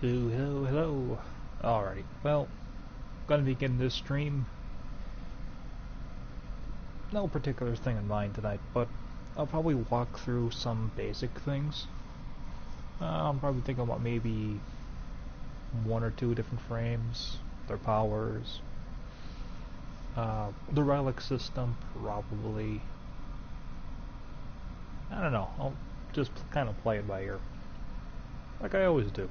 Ooh, hello, hello. Alrighty, well, gonna begin this stream. No particular thing in mind tonight, but I'll probably walk through some basic things. I'm probably thinking about maybe one or two different frames, their powers, the relic system, probably. I don't know, I'll just kind of play it by ear, like I always do.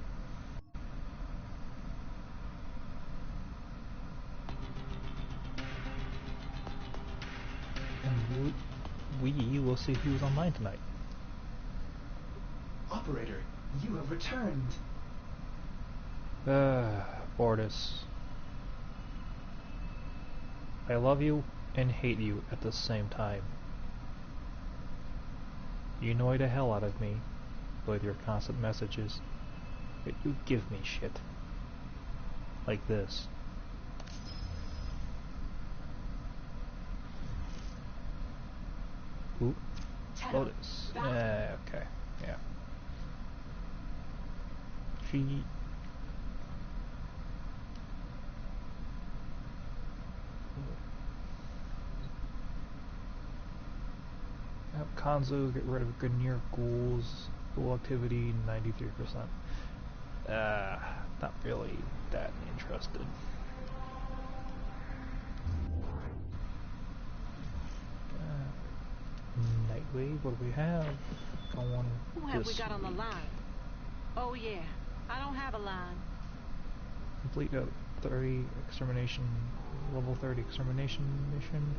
And we will see who's online tonight. Operator, you have returned. Bortus. I love you and hate you at the same time. You annoy the hell out of me with your constant messages, but you give me shit. Like this. Ooh. Lotus. Okay. Yeah. She... Kanzo, get rid of Ganir ghouls. Ghoul activity, 93%. Not really that interested. Nightwave, what do we have going? Who have we got on the line? Oh yeah, I don't have a line. Complete a 30 extermination, level 30 extermination mission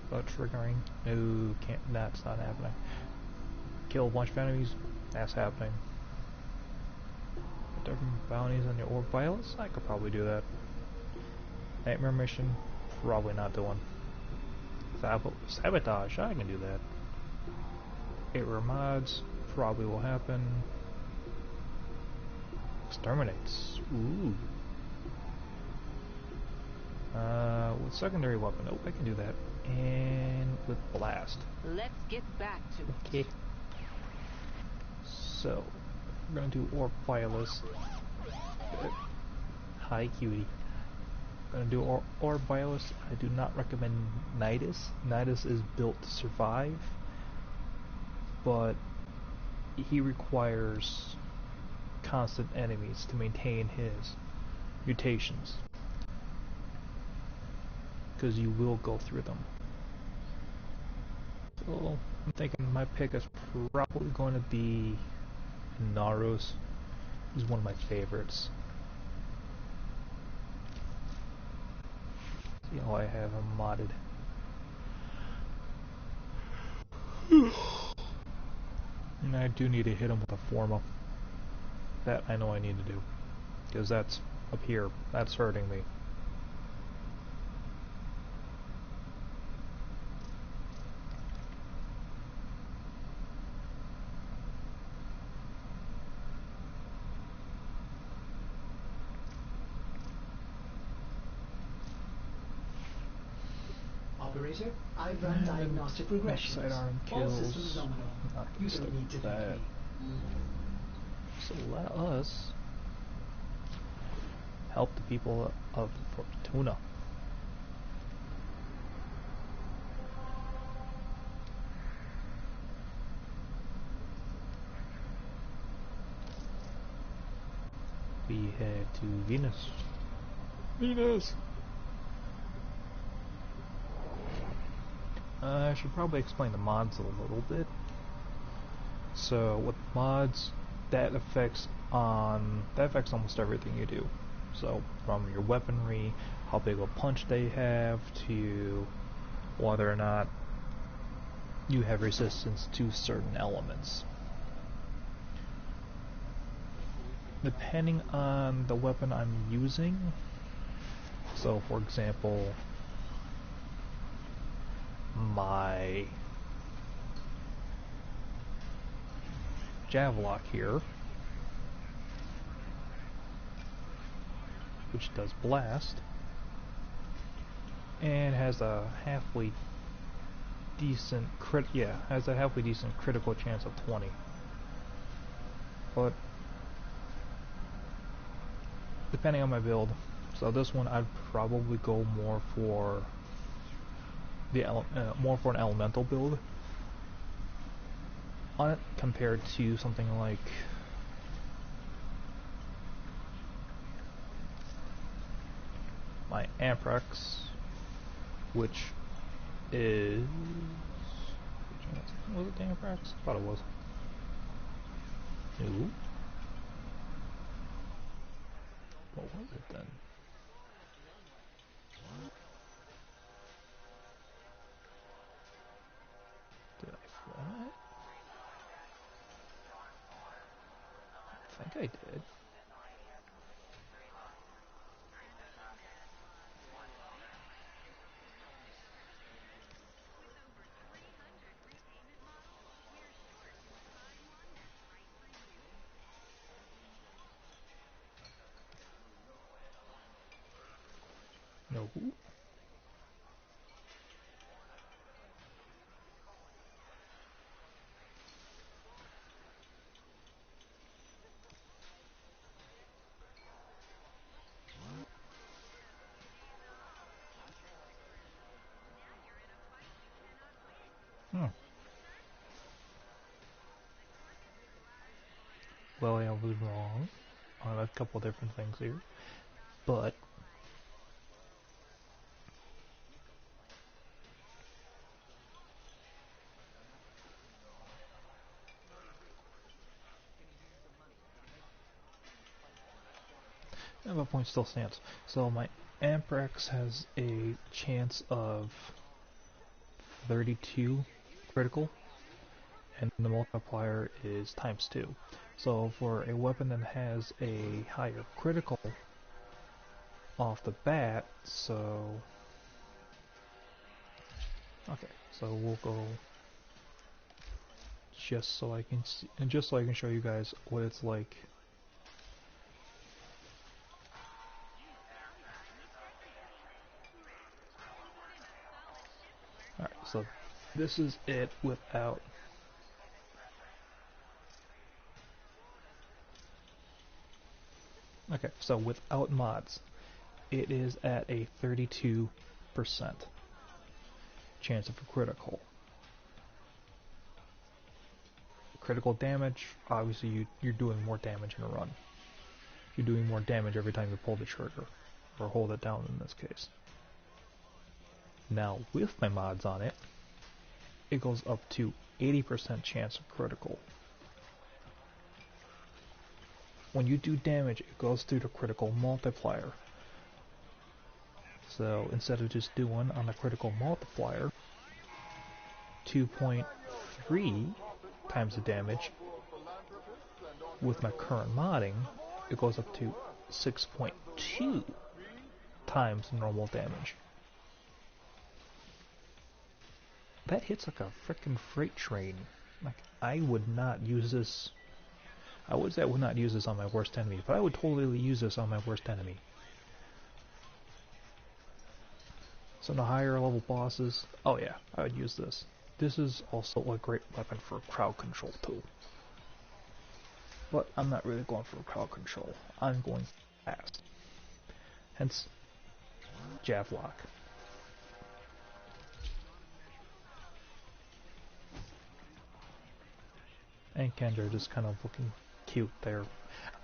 without triggering. No, can't, that's not happening. Kill a bunch of enemies, that's happening. Different bounties on the Orb Violets, I could probably do that. Nightmare mission, probably not doing. Sabotage, I can do that. 8 rare mods, probably will happen. Exterminates, ooh. With secondary weapon, oh, I can do that. And with blast. Let's get back to it. Okay. So, we're gonna do Orb Violets. Hi, cutie. Gonna do Orb Violets. I do not recommend Nidus. Nidus is built to survive, but he requires constant enemies to maintain his mutations, because you will go through them. So I'm thinking my pick is probably going to be Naros. He's one of my favorites. See how I have him modded. And I do need to hit him with a Forma. That I know I need to do, because that's up here. That's hurting me. Operator, I've run diagnostic regressions. Sidearm All kills. systems nominal. Not You don't need to thank me. So let us help the people of Fortuna. We head to Venus. Venus! I should probably explain the mods a little bit. So with mods, that affects almost everything you do. So from your weaponry, how big of a punch they have, to whether or not you have resistance to certain elements. Depending on the weapon I'm using, so for example, my Javelock here, which does blast, and has a halfway decent critical chance of 20. But depending on my build. So this one I'd probably go more for the more for an elemental build on it compared to something like my Amprex, which is was it the Amprex? I thought it was. No. What was it then? Did I film it? I think I did. No. Hmm. Well, I was wrong on a couple different things here, but my point still stands. So my Amprex has a chance of 32 critical, and the multiplier is times 2. So for a weapon that has a higher critical off the bat, so okay, so we'll go just so I can see, and just so I can show you guys what it's like. Alright, so this is it without. Okay, so without mods, it is at a 32% chance of a critical. Critical damage, obviously you're doing more damage in a run. You're doing more damage every time you pull the trigger, or hold it down in this case. Now with my mods on it, it goes up to 80% chance of critical. When you do damage, it goes through the critical multiplier. So instead of just doing on the critical multiplier 2.3 times the damage, with my current modding, it goes up to 6.2 times normal damage. That hits like a frickin' freight train. Like, I would not use this. I would say I would not use this on my worst enemy, but I would totally use this on my worst enemy. So the higher level bosses, oh yeah, I would use this. This is also a great weapon for crowd control too. But I'm not really going for crowd control. I'm going fast. Hence, Javlock. And Kendra just kind of looking cute there.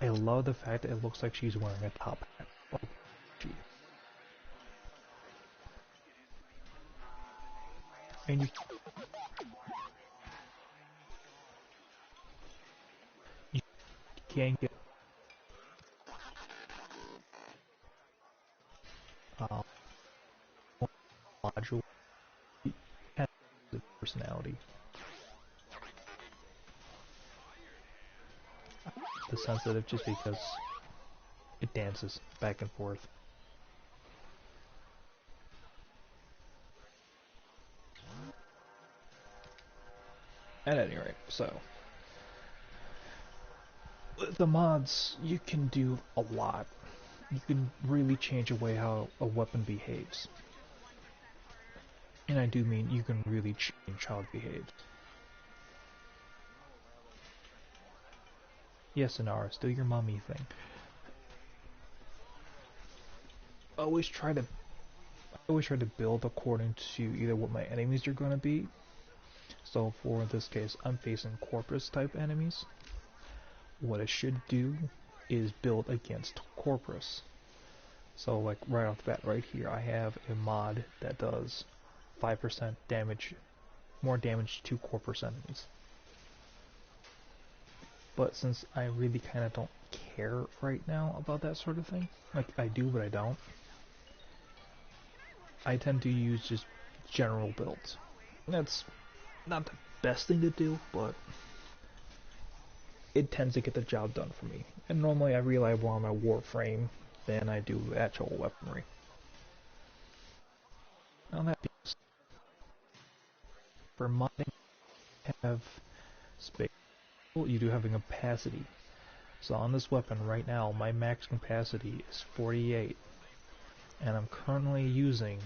I love the fact that it looks like she's wearing a top hat. Like, and you can't get uh, module and the personality. The sensitive just because it dances back and forth. At any rate, so with the mods, you can do a lot. You can really change the way how a weapon behaves. And I do mean you can really change how it behaves. Yes, Inara, still your mommy thing. always try to build according to either what my enemies are going to be. So for this case, I'm facing Corpus type enemies. What I should do is build against Corpus. So like right off the bat right here, I have a mod that does 5% damage, more damage to Corpus enemies. But since I really kind of don't care right now about that sort of thing, like I do but I don't, I tend to use just general builds. And that's not the best thing to do, but it tends to get the job done for me. And normally I rely more on my Warframe than I do actual weaponry. Now that being said, for modding, you have space. You do have a capacity. So on this weapon right now, my max capacity is 48, and I'm currently using,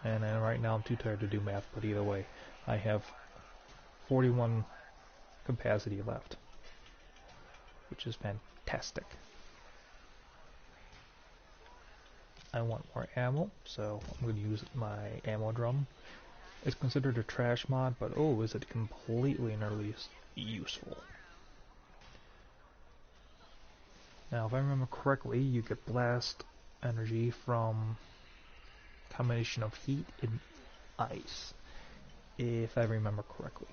and right now I'm too tired to do math, but either way, I have 41 capacity left, which is fantastic. I want more ammo, so I'm going to use my ammo drum. It's considered a trash mod, but oh, is it completely and utterly useful. Now, if I remember correctly, you get blast energy from a combination of heat and ice, if I remember correctly.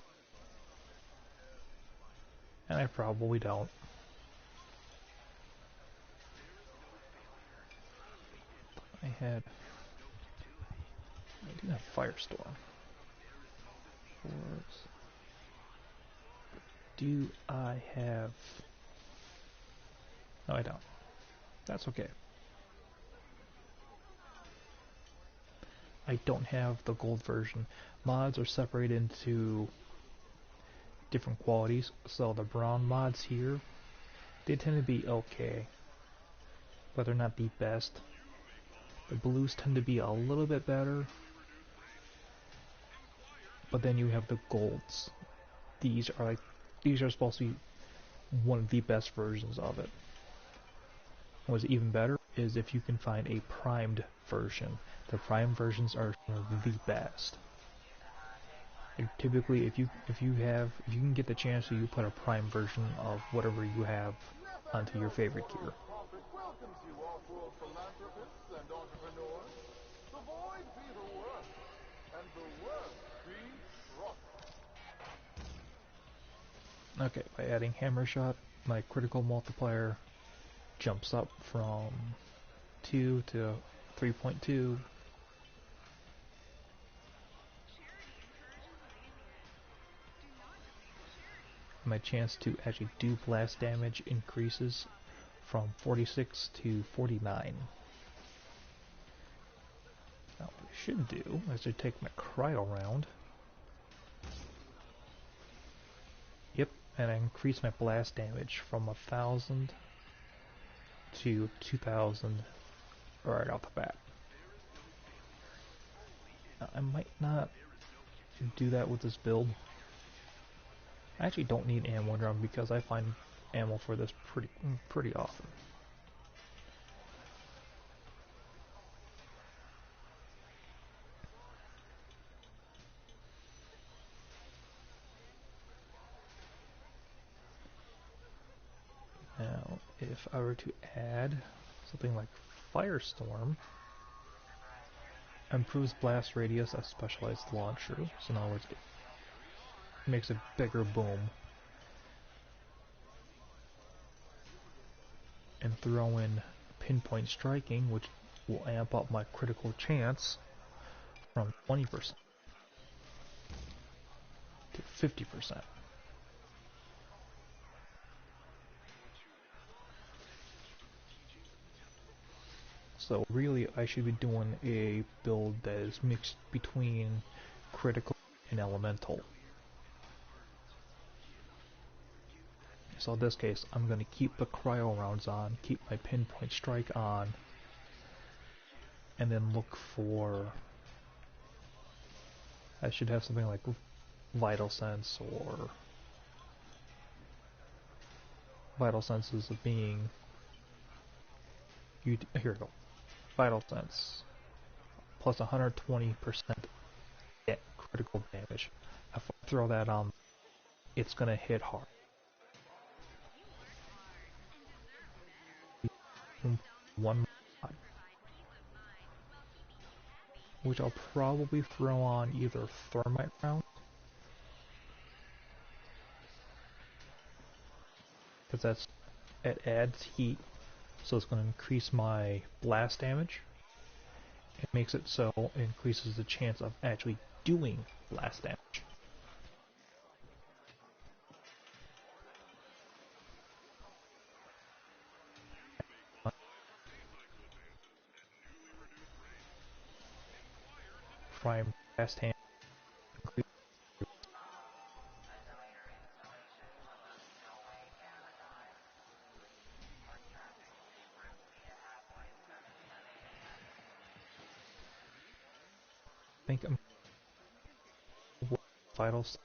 And I probably don't. I do have Firestorm. Do I have... No, I don't. That's okay. I don't have the gold version. Mods are separated into different qualities, so the brown mods here, they tend to be okay, but they're not the best. The blues tend to be a little bit better, but then you have the golds. These are supposed to be one of the best versions of it. What's even better is if you can find a primed version. The prime versions are the best. Like typically, if you can get the chance to, you put a prime version of whatever you have onto your favorite gear. Okay, by adding hammer shot, my critical multiplier jumps up from 2 to 3.2. My chance to actually do blast damage increases from 46 to 49. Now what I should do is to take my cryo round. Yep, and I increase my blast damage from 1,000 to 2,000 right off the bat. Now, I might not do that with this build. I actually don't need ammo drum because I find ammo for this pretty often. Now, if I were to add something like Firestorm, improves blast radius of specialized launcher, so in other words, it makes a bigger boom. And throw in pinpoint striking, which will amp up my critical chance from 20% to 50%. So really, I should be doing a build that is mixed between critical and elemental. So in this case, I'm going to keep the cryo rounds on, keep my pinpoint strike on, and then look for... I should have something like Vital Sense, or Vital Senses of being Here we go. Vital Sense plus 120% critical damage. If I throw that on, it's gonna hit hard. One mod, which I'll probably throw on either thermite rounds, because it adds heat, so it's going to increase my blast damage. It makes it so it increases the chance of actually doing blast damage. Prime blast hand. I think I'm vitals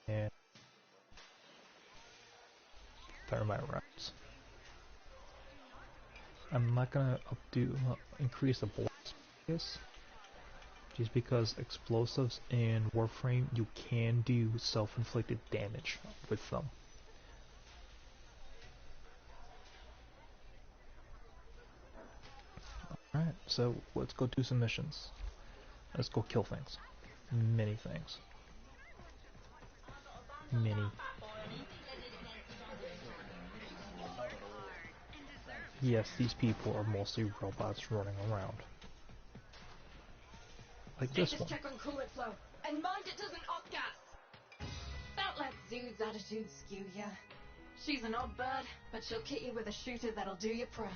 and thermite rounds. I'm not gonna increase the blast radius, just because explosives in Warframe you can do self-inflicted damage with them. Alright, so let's go do some missions. Let's go kill things. Many things. Many. Yes, these people are mostly robots running around. Like this one. Check on coolant flow, and mind it doesn't off-gas. Don't let Zood's attitude skew ya. She's an odd bird, but she'll kit you with a shooter that'll do you proud.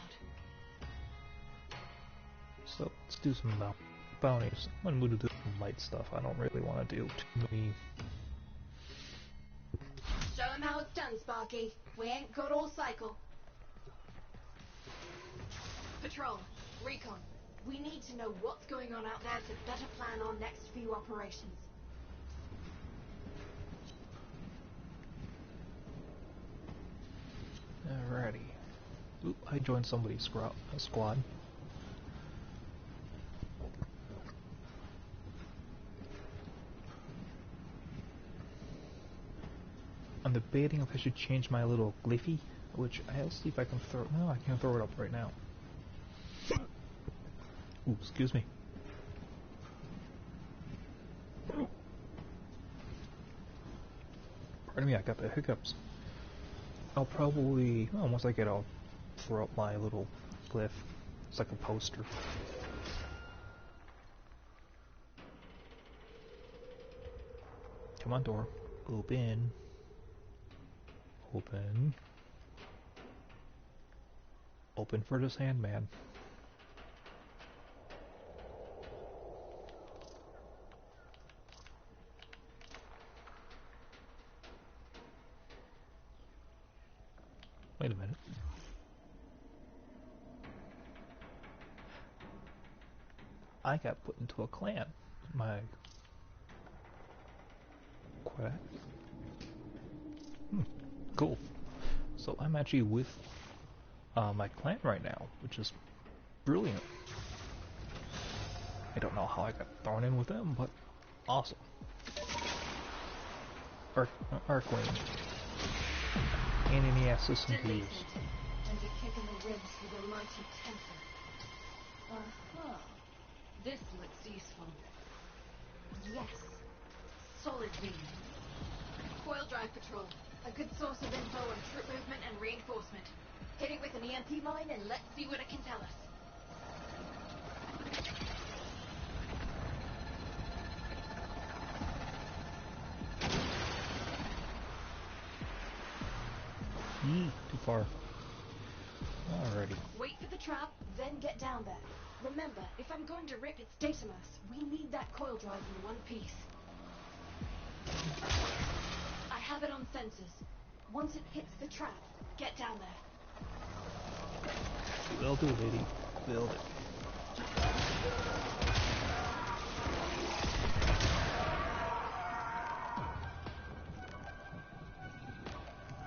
So let's do some bounties. I'm gonna move to do some light stuff. I don't really want to do too many. Show him how it's done, Sparky. We ain't got all cycle. Patrol, recon. We need to know what's going on out there to better plan our next few operations. Alrighty. Oop, I joined somebody's squad. I'm debating if I should change my little glyphy, which I'll see if I can throw. No, I can't throw it up right now. Ooh, excuse me. Pardon me, I got the hiccups. I'll probably, once I get out, throw up my little glyph. It's like a poster. Come on, door. Open. Open. Open for the Sandman. Wait a minute. I got put into a clan. My quack. Cool. So I'm actually with my clan right now, which is brilliant. I don't know how I got thrown in with them, but awesome. Arcwing. And in the ass system to use. And a kick in the ribs with a mighty temper. This looks useful. Yes. Solid beam. Coil drive patrol. A good source of info on troop movement and reinforcement. Hit it with an EMP mine and let's see what it can tell us. Too far. Alrighty. Wait for the trap, then get down there. Remember, if I'm going to rip its data mass, we need that coil drive in one piece. I have it on sensors. Once it hits the trap, get down there. Will do, lady. Build it.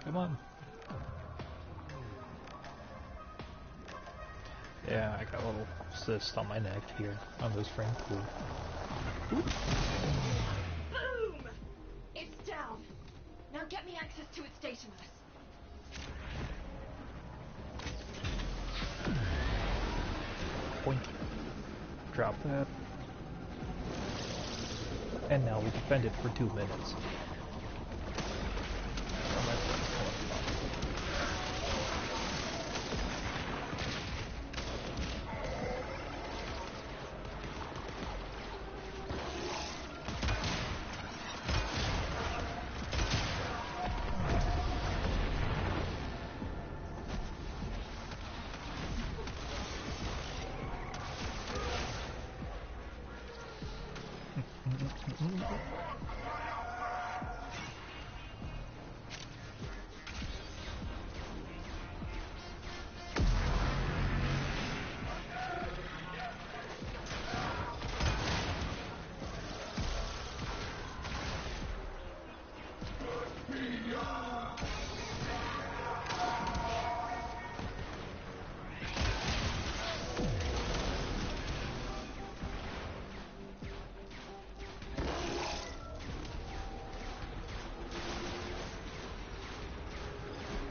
Come on. Yeah, I got a little cyst on my neck here on this frame. Cool. Boom! It's down. Now get me access to its database. Boink. Drop that. And now we defend it for 2 minutes.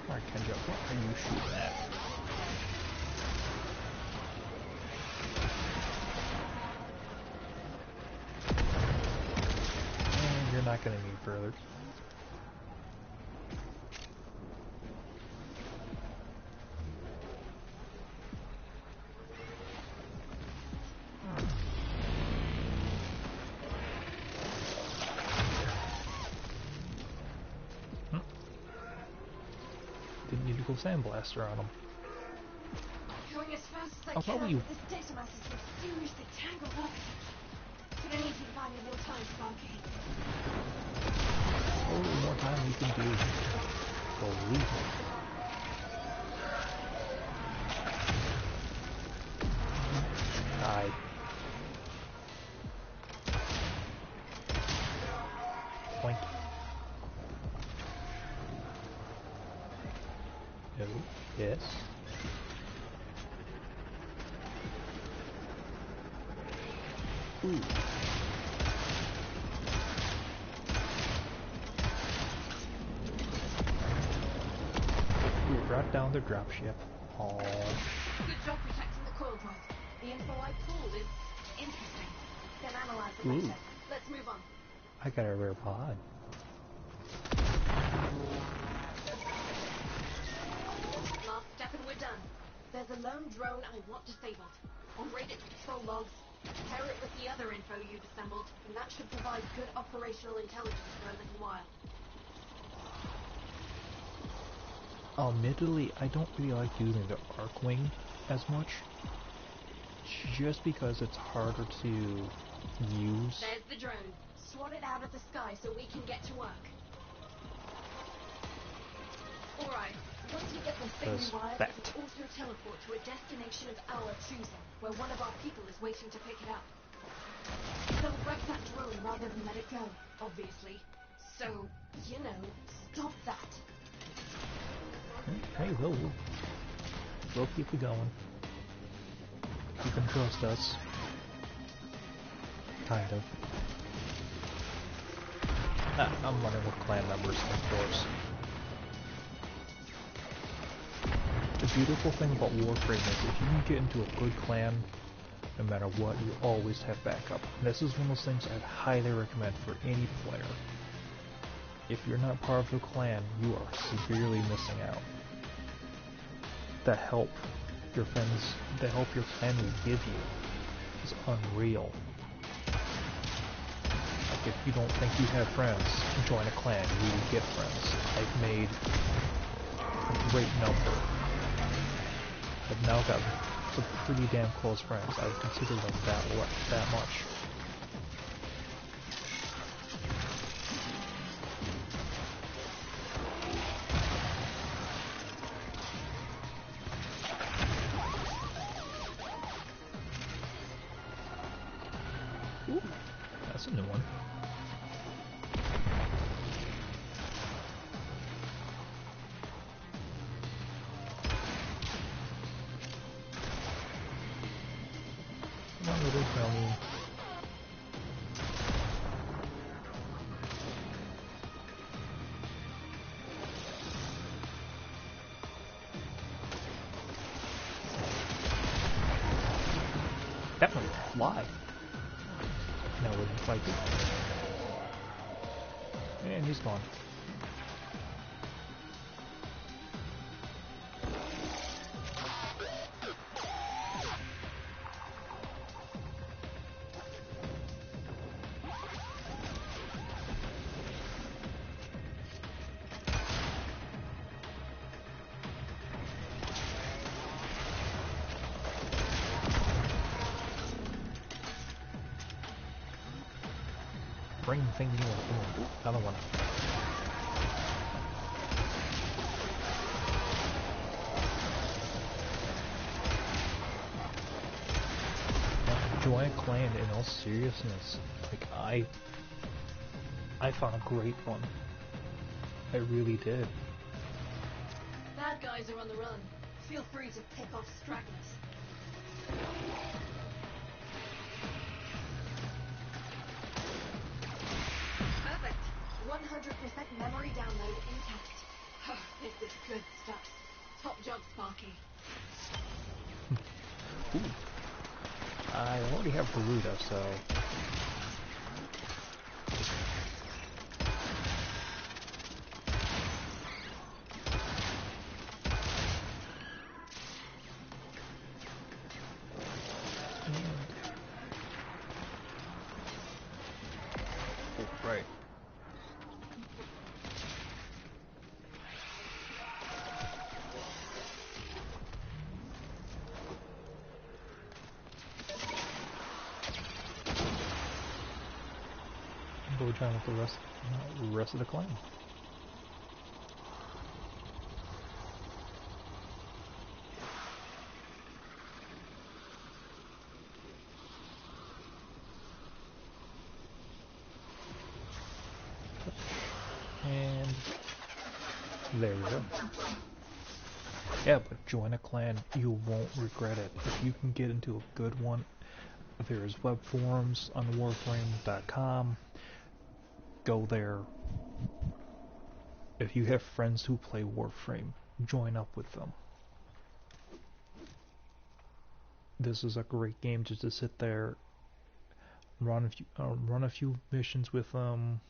Alright, Kenjo, what are you shooting at? And you're not gonna need further. Didn't need to go sandblaster on him. Going as fast as I How can. about you? This data mass is mysteriously tangled up. Gonna need you to buy me a little time, Sparky. Oh, more time you can do. Believe me. Die. Boink. No. Yes. Ooh. We brought down the dropship. Aww. Good job protecting the coil drive. The info I pulled is interesting. Then analyze it later. Let's move on. I got a rare pod. Last step and we're done. There's a lone drone I want disabled. I'll raid its patrol logs, pair it with the other info you've assembled, and that should provide good operational intelligence for a little while. Admittedly, I don't really like using the Arcwing as much, just because it's harder to use. There's the drone. Swat it out of the sky so we can get to work. Alright, once you get this thing Does rewired, that. it'll auto-teleport to a destination of our choosing, where one of our people is waiting to pick it up. They'll wreck that drone rather than let it go, obviously. So, you know, stop that. Hey, we'll keep it going. You can trust us. Kind of. I'm running with clan members, of course. The beautiful thing about Warframe is if you can get into a good clan, no matter what, you always have backup. And this is one of those things I'd highly recommend for any player. If you're not part of the clan, you are severely missing out. The help your friends, the help your clan will give you is unreal. Like if you don't think you have friends, join a clan, you will get friends. I've made a great number. I've now got some pretty damn close friends. I would consider them that much. Ooh, that's a new one. on, little brownie. That one fly. No, it wouldn't like it. And he's gone. Bring the thing you want. Ooh, another one. Now, join a clan in all seriousness. Like I found a great one. I really did. Bad guys are on the run. Feel free to pick off stragglers. Perfect. 100% memory download intact. Oh, this is good stuff. Top job, Sparky. Ooh. I already have Garuda, so... Oh, right. Go try with the rest of the clan. And there you go. Yeah, but join a clan, you won't regret it. If you can get into a good one, there's web forums on warframe.com. Go there. If you have friends who play Warframe, join up with them. This is a great game just to sit there, run a few missions with them.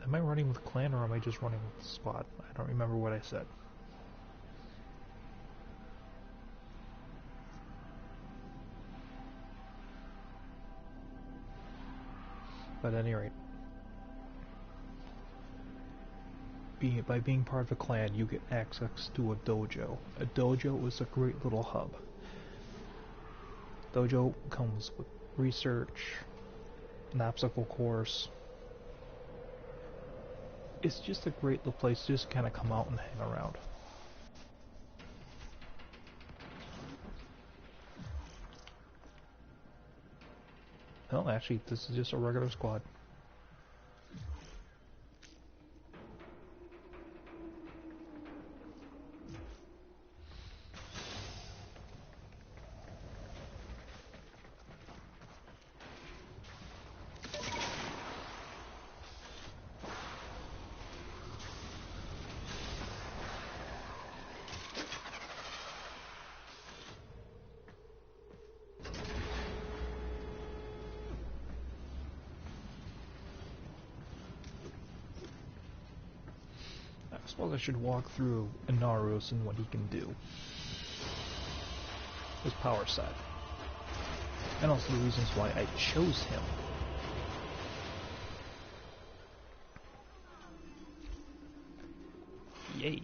Am I running with clan or am I just running with squad? I don't remember what I said. But at any rate, by being part of a clan, you get access to a dojo. A dojo is a great little hub. Dojo comes with research, an obstacle course. It's just a great little place to just kind of come out and hang around. No, actually, this is just a regular squad. I suppose I should walk through Inaros and what he can do. His power set. And also the reasons why I chose him. Yay.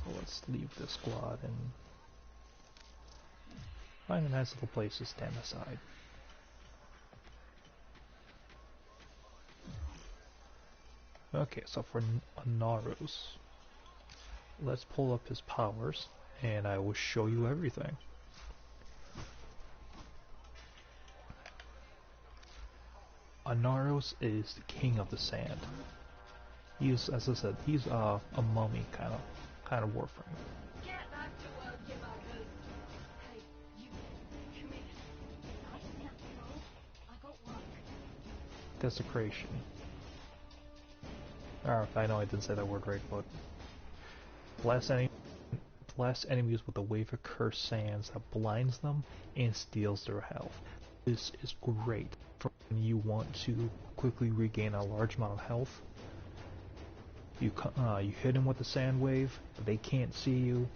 So let's leave this squad and find a nice little place to stand aside. Okay, so for Inaros, let's pull up his powers, and I will show you everything. Inaros is the king of the sand. He's, as I said, he's a mummy kind of warframe. Get back to work, you buggers. Hey, you, come here. I got work. Desecration. I know I didn't say that word right, but blast enemies with a wave of cursed sands that blinds them and steals their health. This is great for when you want to quickly regain a large amount of health. You hit them with the sand wave, but they can't see you.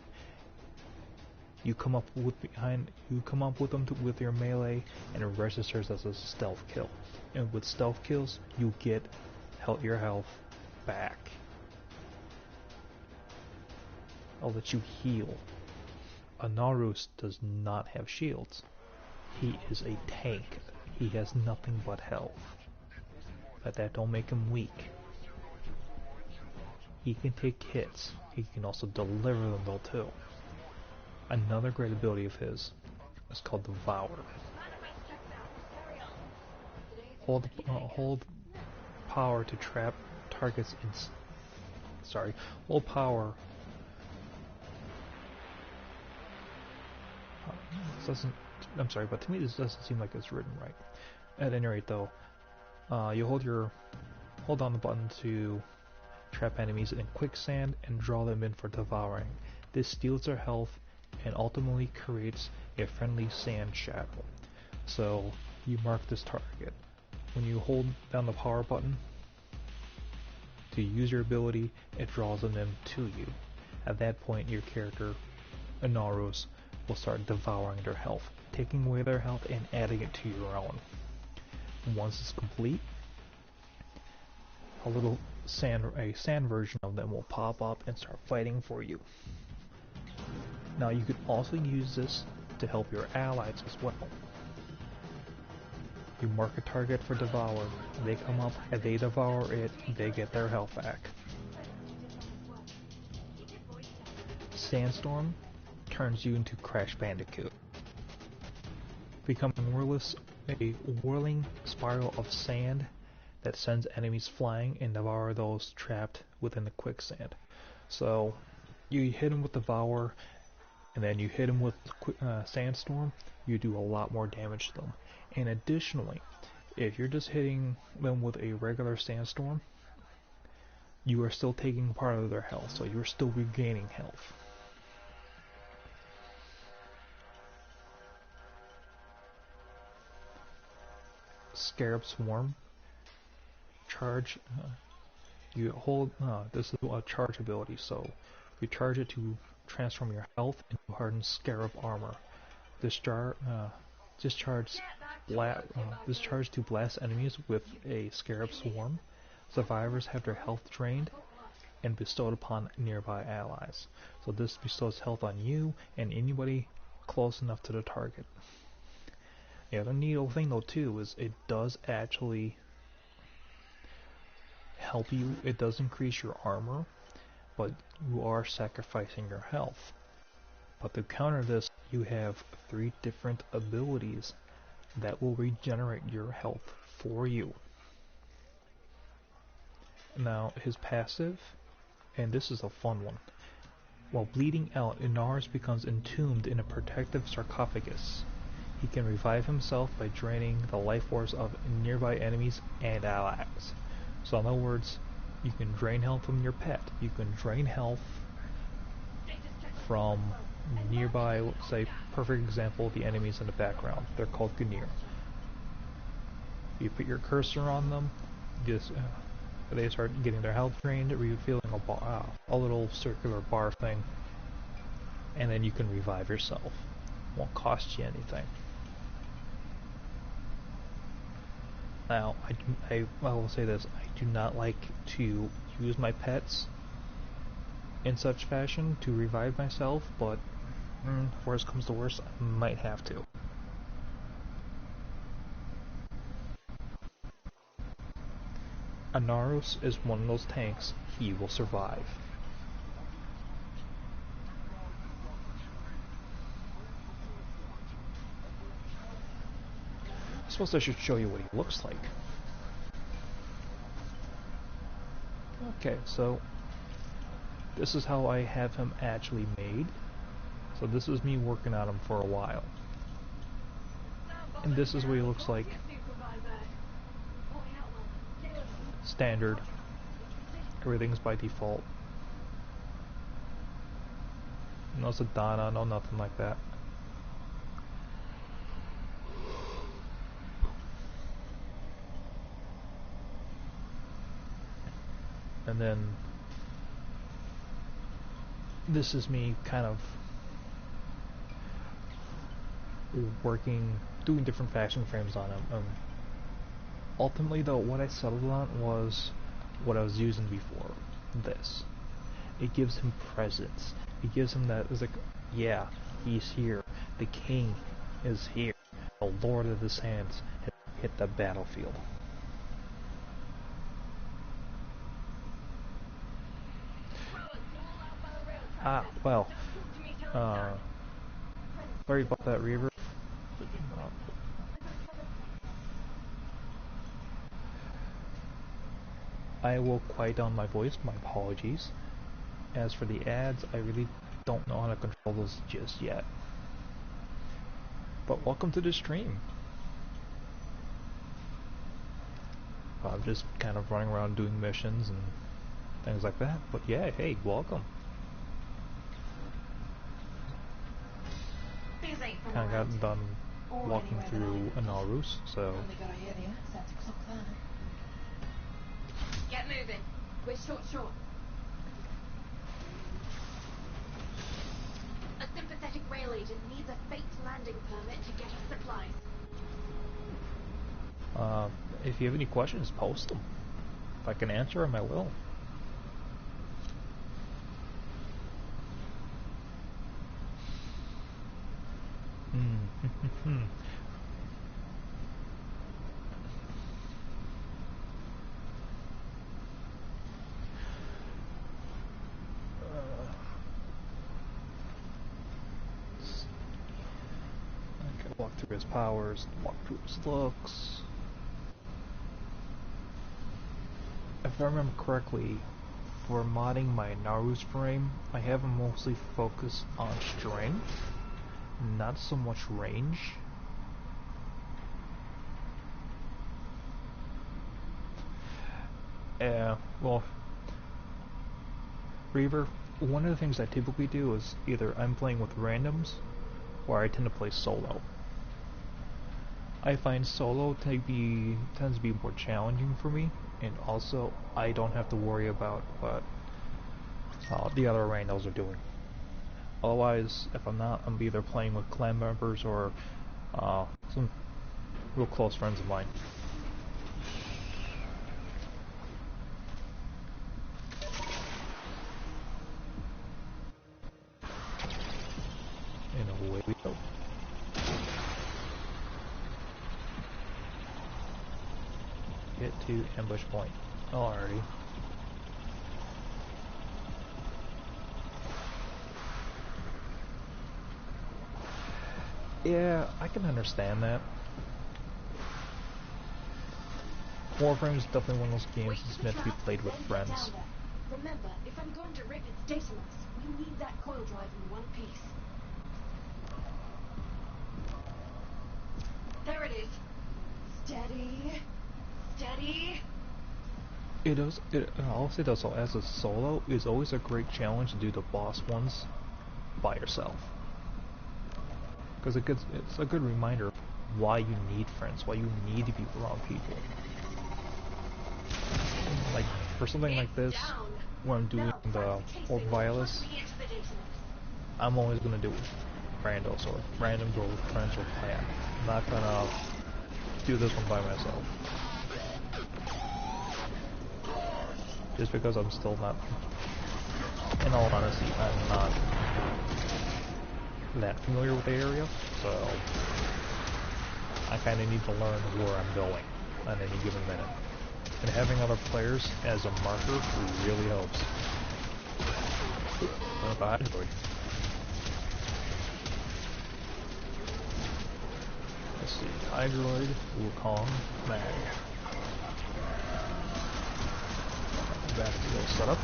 You come up with them with your melee, and it registers as a stealth kill. And with stealth kills, you get your health back. I'll let you heal. Inaros does not have shields. He is a tank. He has nothing but health. But that don't make him weak. He can take hits. He can also deliver them though too. Another great ability of his is called Devour. Hold power to trap targets in. Hold power. But to me this doesn't seem like it's written right. At any rate, though, you hold down the button to trap enemies in quicksand and draw them in for devouring. This steals their health and ultimately creates a friendly sand shadow. So you mark this target. When you hold down the power button to use your ability, it draws them in to you. At that point, your character, Inaros, will start devouring their health, taking away their health and adding it to your own. Once it's complete, a sand version of them will pop up and start fighting for you. Now you can also use this to help your allies as well. You mark a target for devour, they come up and they devour it, they get their health back. Sandstorm turns you into Crash Bandicoot, becoming a whirling spiral of sand that sends enemies flying and devour those trapped within the quicksand. So you hit them with Devour, and then you hit them with Sandstorm, you do a lot more damage to them. And additionally, if you're just hitting them with a regular Sandstorm, you are still taking part of their health, so you're still regaining health. Scarab Swarm. Charge. You hold. This is a charge ability, so you charge it to transform your health into hardened Scarab armor. Discharge to blast enemies with a Scarab Swarm. Survivors have their health drained and bestowed upon nearby allies. So this bestows health on you and anybody close enough to the target. The other neat thing though too is it does actually help you. It does increase your armor, but you are sacrificing your health. But to counter this, you have 3 different abilities that will regenerate your health for you. Now his passive, and this is a fun one. While bleeding out, Inaros becomes entombed in a protective sarcophagus. He can revive himself by draining the life force of nearby enemies and allies. So in other words, you can drain health from your pet. You can drain health from nearby, let's say, perfect example, the enemies in the background. They're called Gunir. You put your cursor on them, they start getting their health drained, refilling a little circular bar thing, and then you can revive yourself. Won't cost you anything. Now, I will say this, I do not like to use my pets in such fashion to revive myself, but worst comes to worst, I might have to. Inaros is one of those tanks. He will survive. suppose I should show you what he looks like. Okay, so this is how I have him actually made. So this is me working on him for a while. And this is what he looks like. Standard. Everything's by default. No Sedana, no nothing like that. And then this is me kind of doing different faction frames on him. Ultimately though, what I settled on was what I was using before. This. It gives him presence. It gives him that, it's like, yeah, he's here. The king is here. The Lord of the Sands has hit the battlefield. Well, sorry about that, Reaver. I will quiet down my voice, my apologies. As for the ads, I really don't know how to control those just yet. But welcome to the stream. I'm just kind of running around doing missions and things like that. But yeah, hey, welcome. Kind of got done walking through Anarus, so. Get moving. We're short. A sympathetic rail agent needs a faked landing permit to get us supplies. If you have any questions, post them. If I can answer them, I will. Okay, walk through his powers, walk through his looks. If I remember correctly, for modding my Naru's frame, I have him mostly focused on strength, not so much range. Well, Reaver, one of the things I typically do is either I'm playing with randoms, or I tend to play solo. I find solo tends to be more challenging for me, and also I don't have to worry about what the other randos are doing. Otherwise, if I'm not, I'm either playing with clan members or some real close friends of mine. And away we go. Get to ambush point. Alrighty. Yeah, I can understand that. Warframe is definitely one of those games that's meant to be played with friends. Remember, if I'm going to rip its data loss, we need that coil drive in one piece. There it is. Steady. I'll say that, so as a solo, it's always a great challenge to do the boss ones by yourself. Because it's a good reminder of why you need friends, why you need to be around people. Like, for something like this, when I'm doing the Orb Violus, I'm always going to do randos or random go with friends or clan. I'm not going to do this one by myself. Just because I'm still not, in all honesty, I'm not that familiar with the area, so I kind of need to learn where I'm going at any given minute. And having other players as a marker really helps. Behind Yes. see. Hydroid, Wukong, Mag. Back to the setup.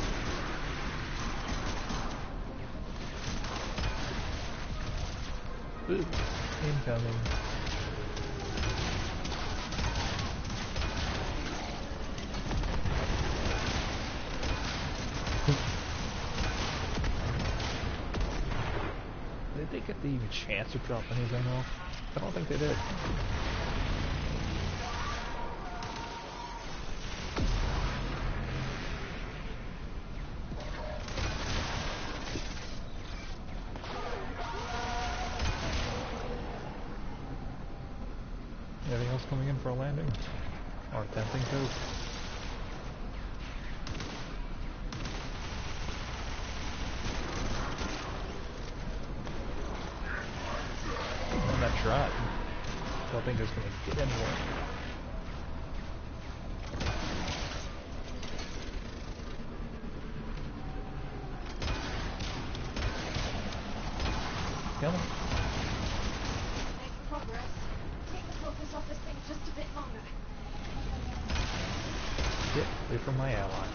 Ooh, incoming. Did they get the even chance to drop anything off? I don't think they did. Anything else coming in for a landing? Or attempting to? I'm not trying. Don't think it's gonna get anywhere. Come on. Make progress. Keep the focus off this thing just a bit longer. Get away from my ally.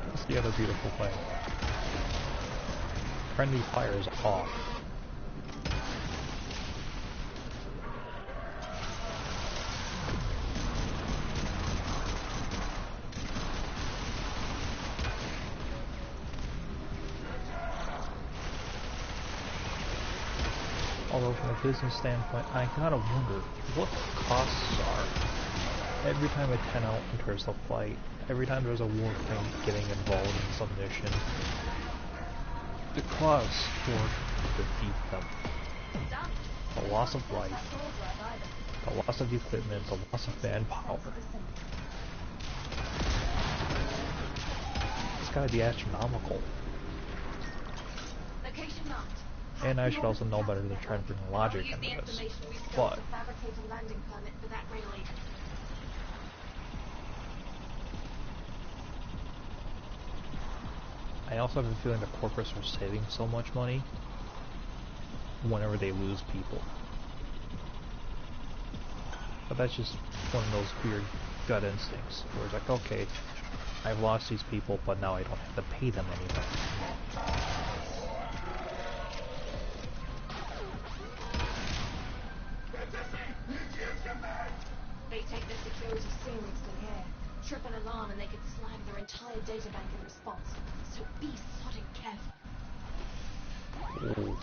That's the other beautiful thing. Friendly fire is off. Although from a business standpoint, I gotta wonder what the costs are. Every time a 10 out enters the fight, every time there's a warframe getting involved in some mission, the costs for defeat them. The loss of life, the loss of equipment, the loss of manpower. It's gotta be astronomical. Location marked. And I should also know better than try to bring logic I'll use the into this. information we've But got to fabricate a landing permit for that rail agent. I also have a feeling the corporates are saving so much money whenever they lose people. But that's just one of those weird gut instincts where it's like, okay, I've lost these people, but now I don't have to pay them anything. They take their security seriously here. Trip an alarm and they could slam their entire databank in response. So be sodding careful. Ooh,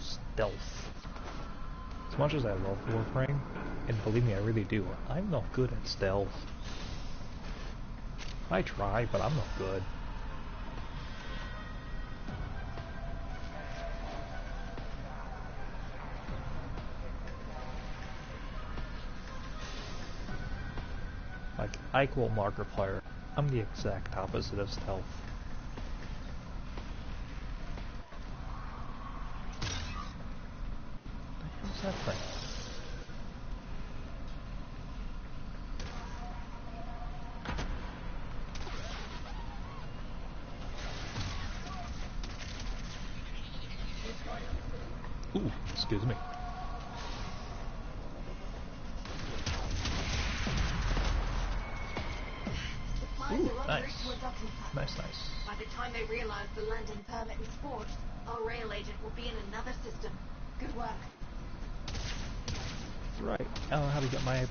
stealth. As much as I love Warframe, and believe me, I really do, I'm not good at stealth. I try, but I'm not good. Like, I quote Markiplier, I'm the exact opposite of stealth. What's that thing? Ooh, excuse me. Supplies Ooh, are en nice. route to a docking platform. Nice. By the time they realize the landing permit is forged, our rail agent will be in another system. Good work. Right. I don't know how to get my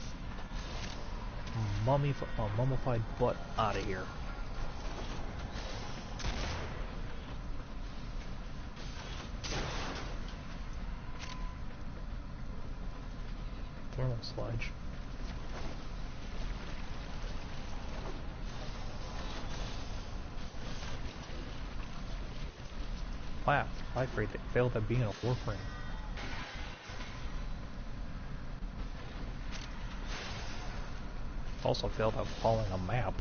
mummified butt out of here. Thermal sludge. Wow, I afraid they failed at being a warframe. Also failed at following a map.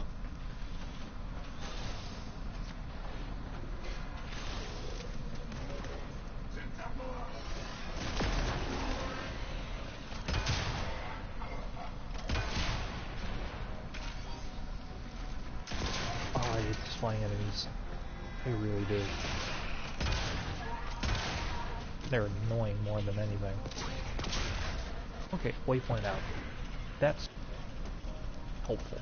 Oh, I hate these flying enemies. I really do. They're annoying more than anything. Okay, waypoint out. That's helpful.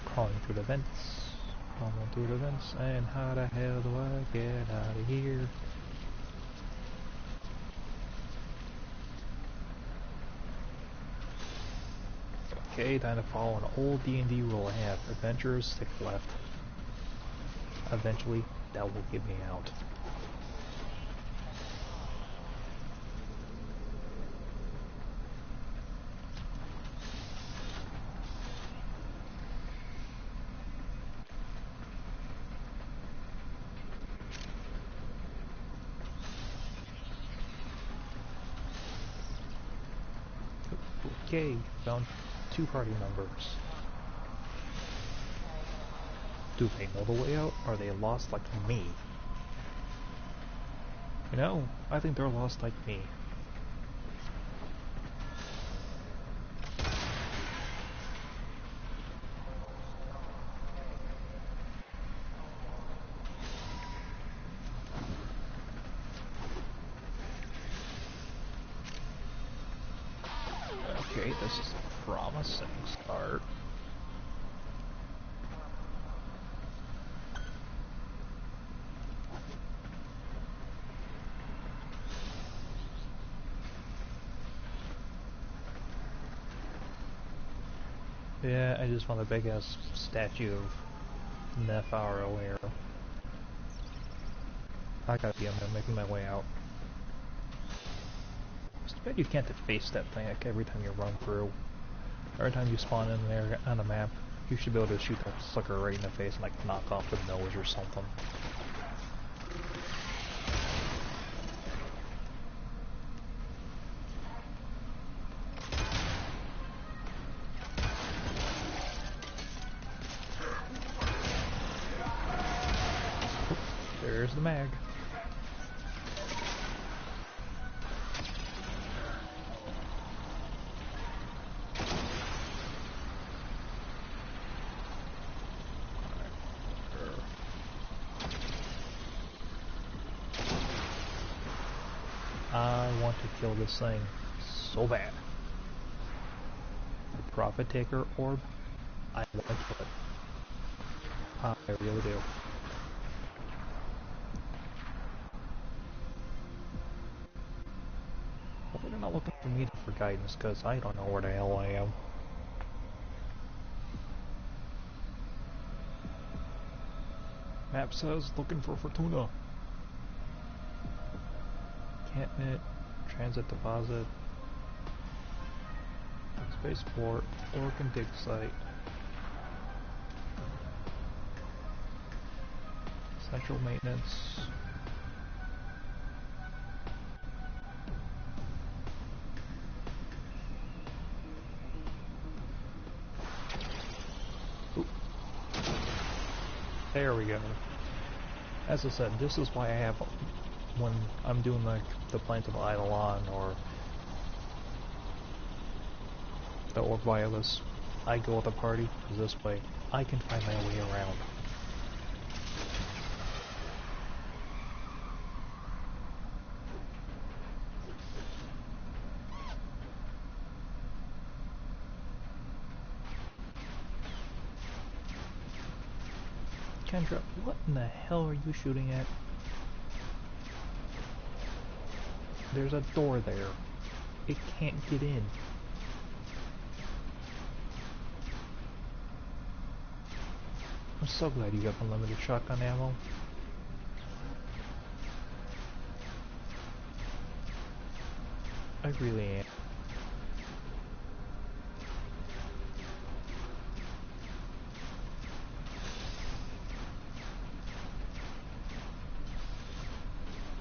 Crawling through the vents. Crawling through the vents. And how the hell do I get out of here? Okay, time to follow an old D&D rule I have. Adventurers stick left. Eventually, that will get me out. Okay, found 2 party members. Do they know the way out? Are they lost like me? You know, I think they're lost like me. Okay, this is a promising start. Yeah, I just found a big ass statue of Nephar earlier. I gotta be, I'm making my way out. It's too bad you can't deface that thing like every time you run through. Every time you spawn in there on the map, you should be able to shoot that sucker right in the face and like knock off the nose or something. There's the mag. I want to kill this thing so bad. The Profit Taker orb, I want to kill it. I really do. Hopefully they're not looking for me for guidance, because I don't know where the hell I am. Map says looking for Fortuna. Encampment, transit deposit, spaceport, Orkin dig site, central maintenance. Ooh. There we go. As I said, this is why I have, when I'm doing like the Plains of Eidolon or the Orb Wireless, I go with a party, because this way I can find my way around. Kendra, what in the hell are you shooting at? There's a door there. It can't get in. I'm so glad you have unlimited shotgun ammo. I really am.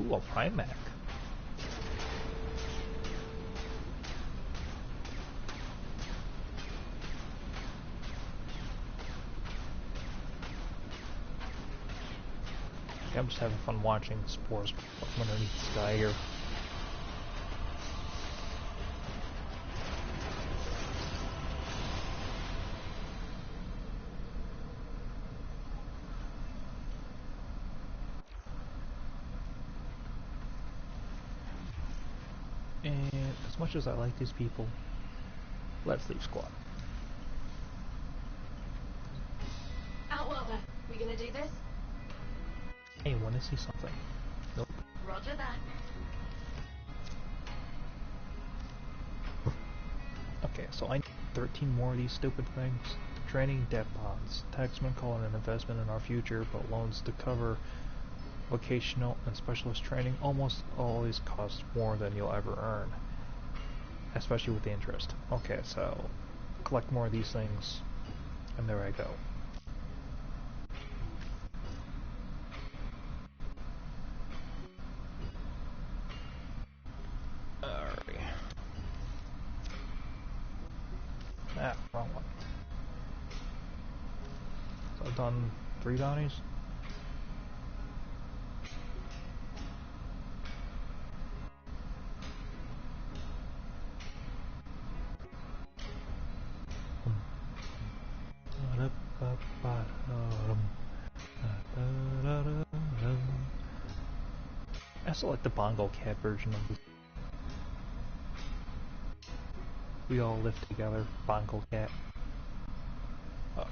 Ooh, a Primac. I'm just having fun watching the spores from underneath the sky here. And as much as I like these people, let's leave squad. Outworlder, we gonna do this? Hey, wanna see something? Nope. Roger that. Okay, so I need 13 more of these stupid things. Training debt bonds. Taxmen call it an investment in our future, but loans to cover vocational and specialist training almost always cost more than you'll ever earn. Especially with the interest. Okay, so collect more of these things, and there I go. Alrighty. Ah, wrong one. So I've done 3 bounties. I also like the Bongo Cat version of this. We all live together, Bongo Cat. Alright.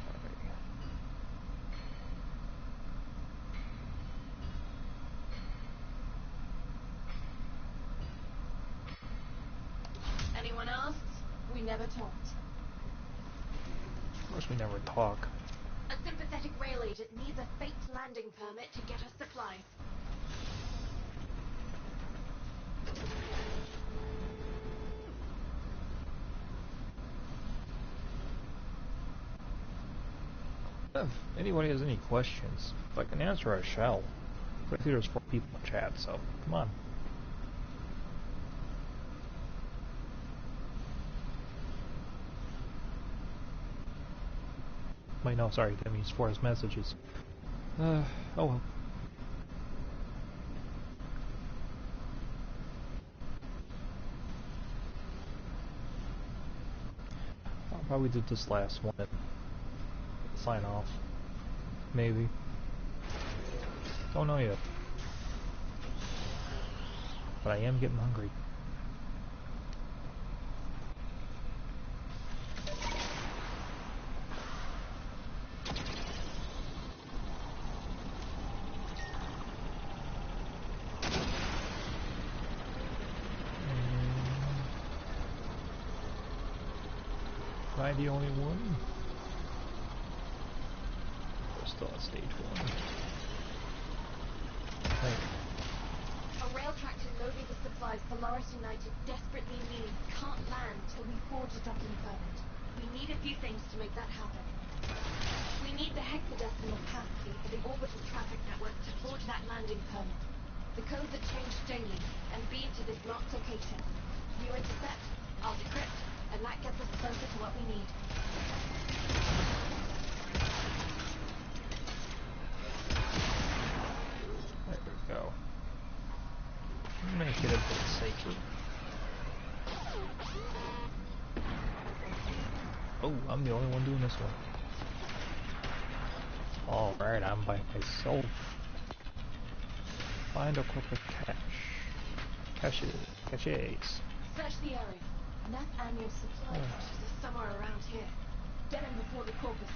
Anyone else? We never talked. Of course we never talk. A sympathetic rail agent needs a fate landing permit to get us supplies. If anybody has any questions, if I can answer, I shall. But I see there's 4 people in chat, so come on. Wait, no, sorry, that means 4 his messages. Oh well. I'll probably do this last one. Sign off. Maybe. Don't know yet. But I am getting hungry. Am I the only one? We're still at stage 1. Hey. A rail tractor loaded with supplies Polaris United desperately needs can't land till we forge a docking permit. We need a few things to make that happen. We need the hexadecimal passkey for the orbital traffic network to forge that landing permit. The codes are changed daily and beamed to this locked location. You intercept, I'll decrypt, and that gets us closer to what we need. There we go. Make it a bit safer. Oh, I'm the only one doing this one. Alright, I'm by myself. Find a corporate caches. Search the area. Nathaniel's supply caches are somewhere around here. Get him before the corpus.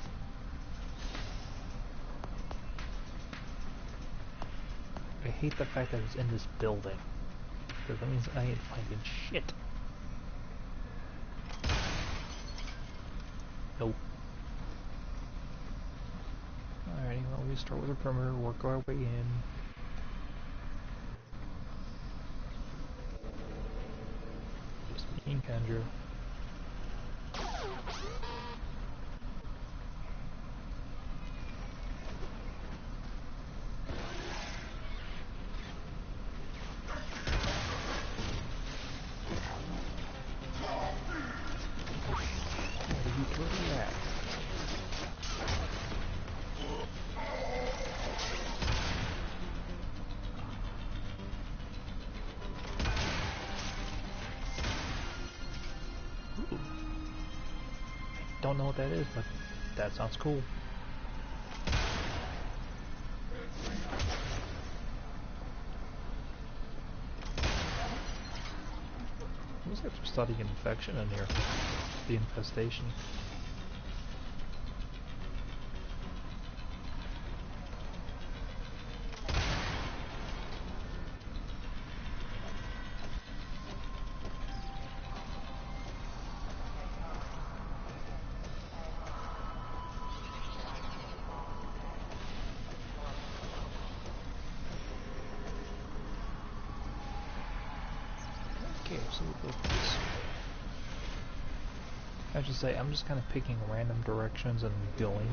I hate the fact that it's in this building. Because that means I ain't finding shit. Nope. Alrighty, well, we start with the perimeter, work our way in. Just me and Kendra. Where you throw that? don't know what that is, but that sounds cool. Looks like they're studying infection in here. The infestation. Okay, so we'll go this way. I should say, I'm just kind of picking random directions and going.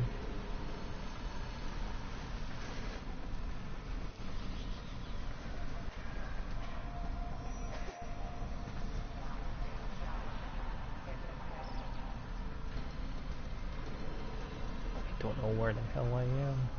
I don't know where the hell I am.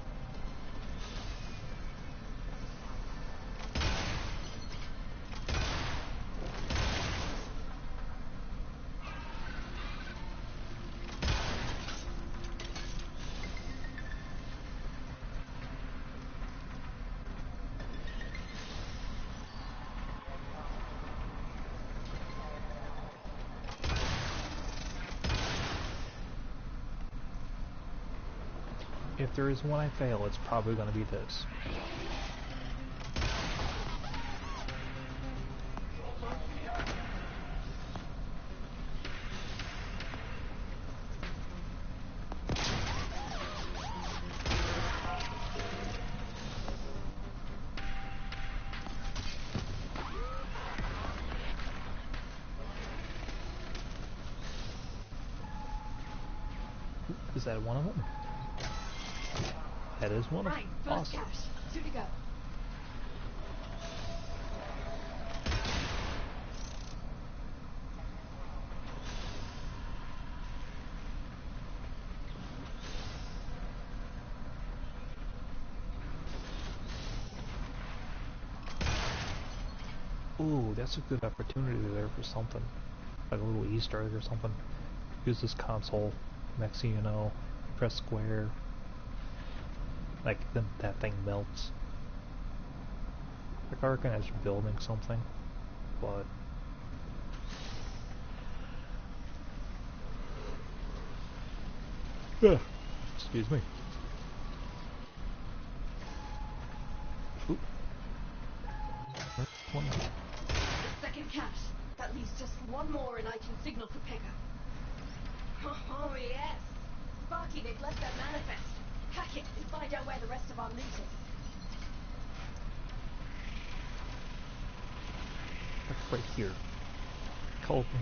If there is one I fail, it's probably going to be this. Is that one of them? That is one of them. Right, first Awesome. cache. 2 to go. Ooh, that's a good opportunity there for something. Like a little Easter egg or something. Use this console. Next thing you know, press square. Like, then that thing melts. Like, I recognize you're building something, but... Excuse me. Oop. One more. Second cache. That leaves just one more and I can signal for pickup. Oh yes! Sparky, they've left their manifest. Hack it and find out where the rest of our loot is. Like right here.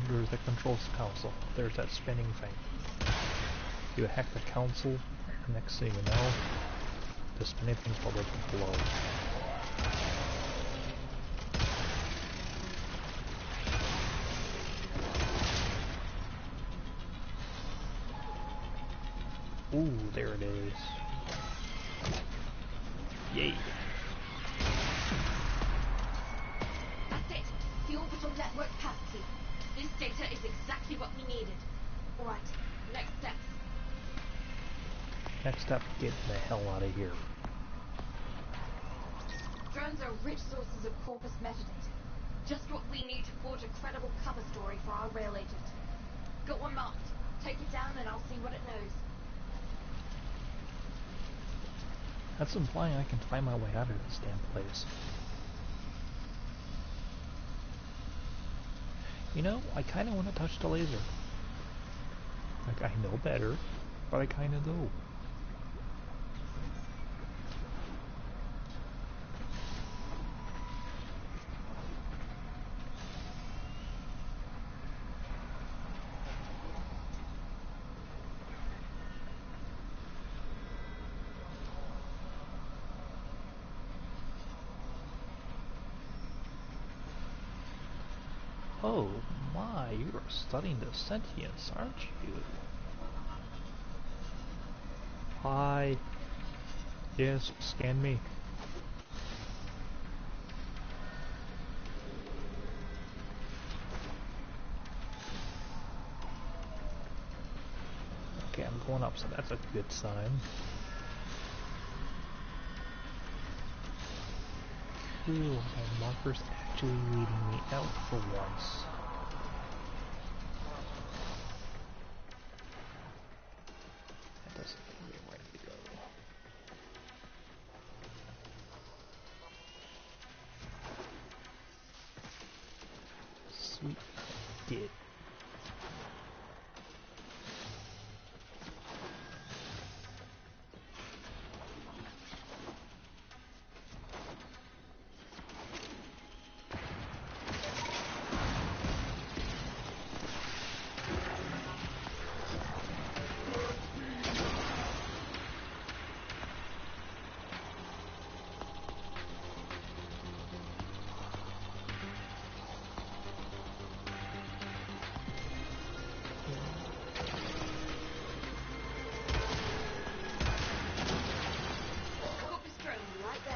There's that controls the console. There's that spinning thing. You hack the console, and next thing you know, the spinning thing's probably going to blow. Ooh, there it is. Yay! That's it. The orbital network passed through. This data is exactly what we needed. Alright, next steps. Next step, get the hell out of here. Drones are rich sources of corpus metadata. Just what we need to forge a credible cover story for our rail agent. Got one marked. Take it down and I'll see what it knows. That's implying I can find my way out of this damn place. You know, I kind of want to touch the laser. Like, I know better, but I kind of do. Oh my, you are studying the sentience, aren't you? Hi. Yes, scan me. going up, so that's a good sign. Ooh, my marker's actually leading me out for once. That doesn't give me a way to go. Sweet, I did. Corpus drone right there.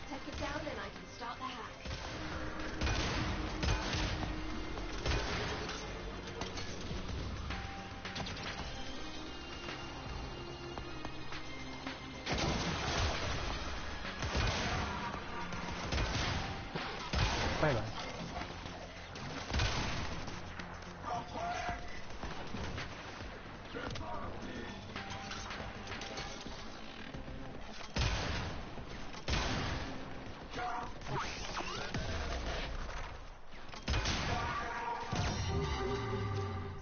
Take it down and I can start the hack. Bye bye.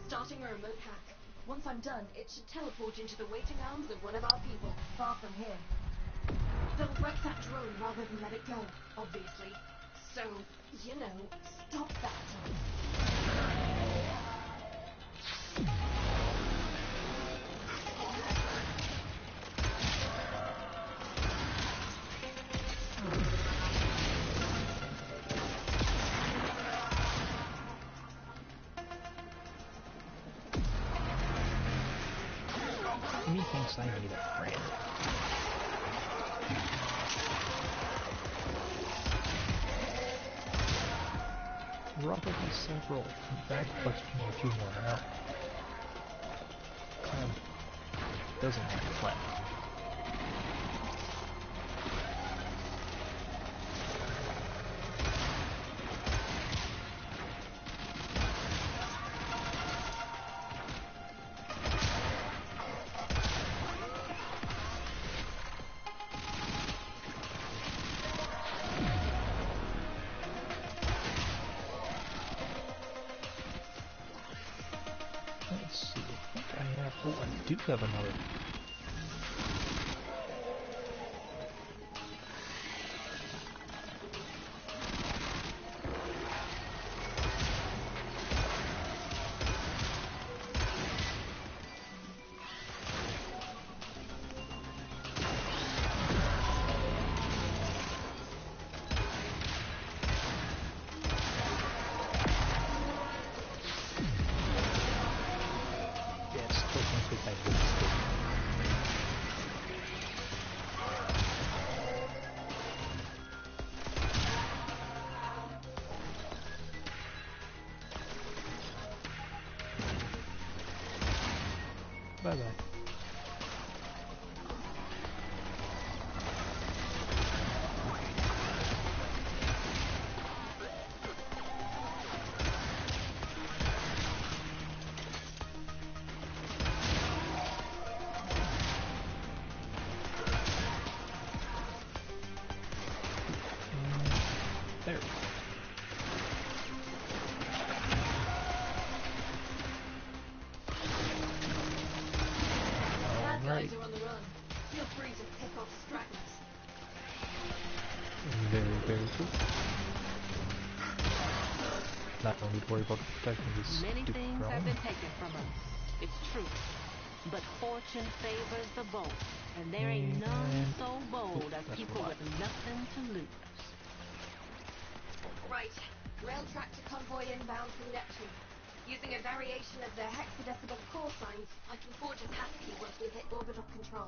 Starting a remote hack. Once I'm done, it should teleport into the waiting arms of one of our people, far from here. They'll wreck that drone rather than let it go, obviously. So, you know, stop that. He thinks I need a friend. Probably several. In fact, questioning a few more now. Doesn't like the plan. Let's see, I think I have, oh, I do have another. Yeah, still think I did still. Bye bye. There we go. Bad Alright. guys are on the run. Feel free to pick off stragglers. Very, very cool. Not gonna need to worry about protecting this Many stupid things drone. have been taken from us. It's true. But fortune favors the bold, and there ain't none And- so bold as that's people right. with nothing to lose. Right. Rail track to convoy inbound from Neptune. Using a variation of their hexadecimal call signs, I can forge a passkey once we hit orbital control.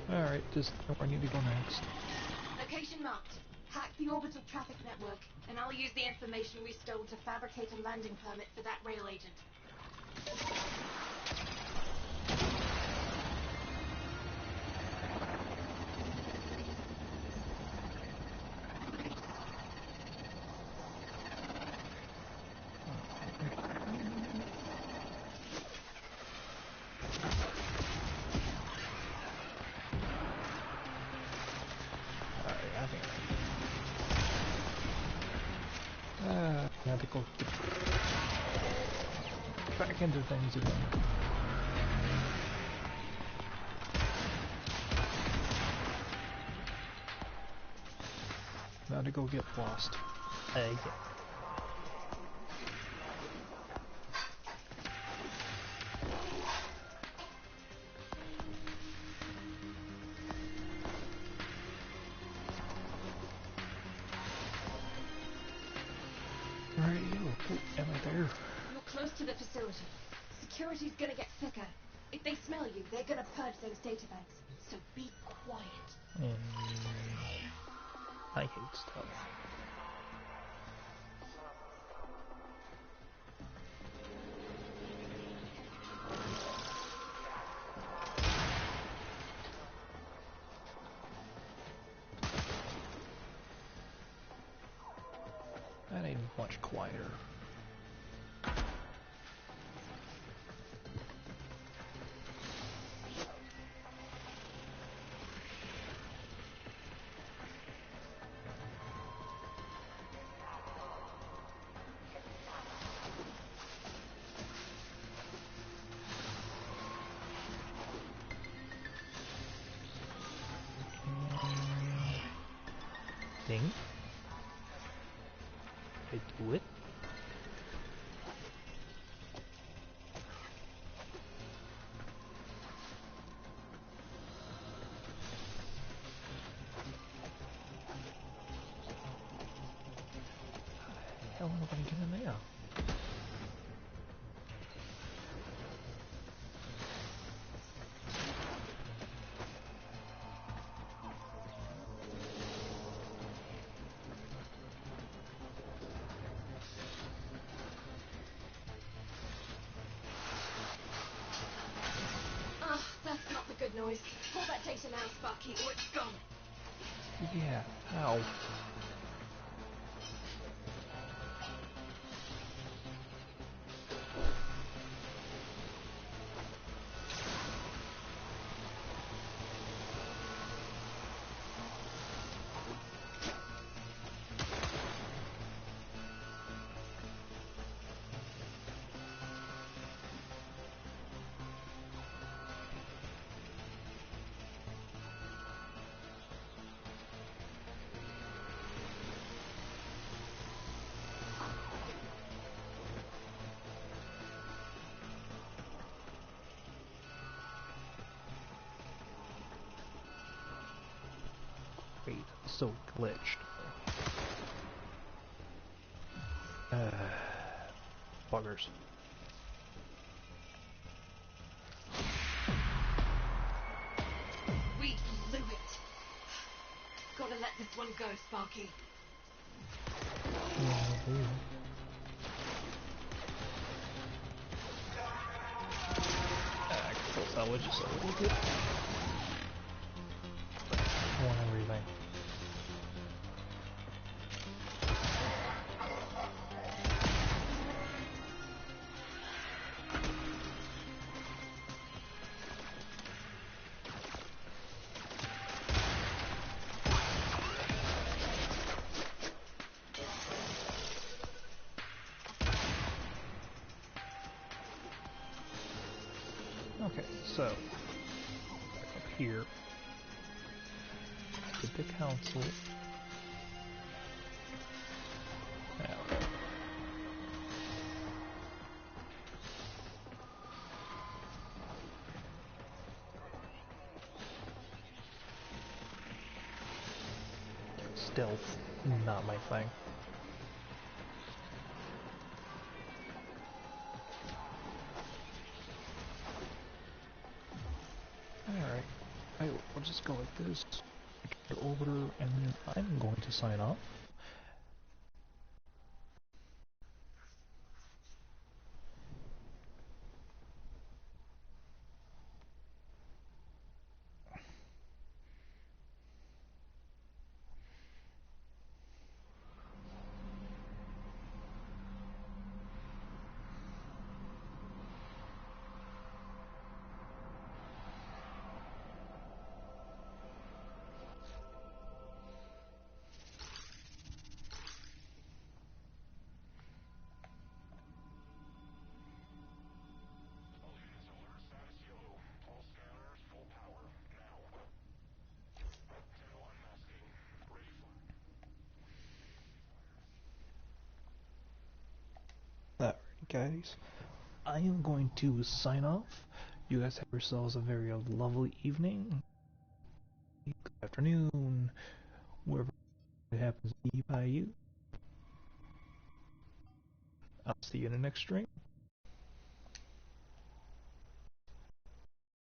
Alright, just know where I need to go next. Location marked. Hack the orbital traffic network, and I'll use the information we stole to fabricate a landing permit for that rail agent. I have to go back into things again. Now to go get lost again. Where are you? Oh, am I there? You're close to the facility. Security's gonna get thicker. If they smell you, they're gonna purge those databanks. So be quiet. I hate stuff. That ain't much quieter. Thing? I do it? How the hell am I gonna get in there? That's not the good noise. Pull that data now, Sparky, or it's gone. Yeah, how? Wait, so glitched. Buggers. We blew it. Gotta let this one go, Sparky. I can still salvage just a little bit. I want everything. Okay, so back up here. Get the council. Now. Stealth, not my thing. Alright, we'll just go like this, the orbiter, and then I'm going to sign off. guys, I am going to sign off. You guys have yourselves a very lovely evening, good afternoon, wherever it happens to be by you. I'll see you in the next stream.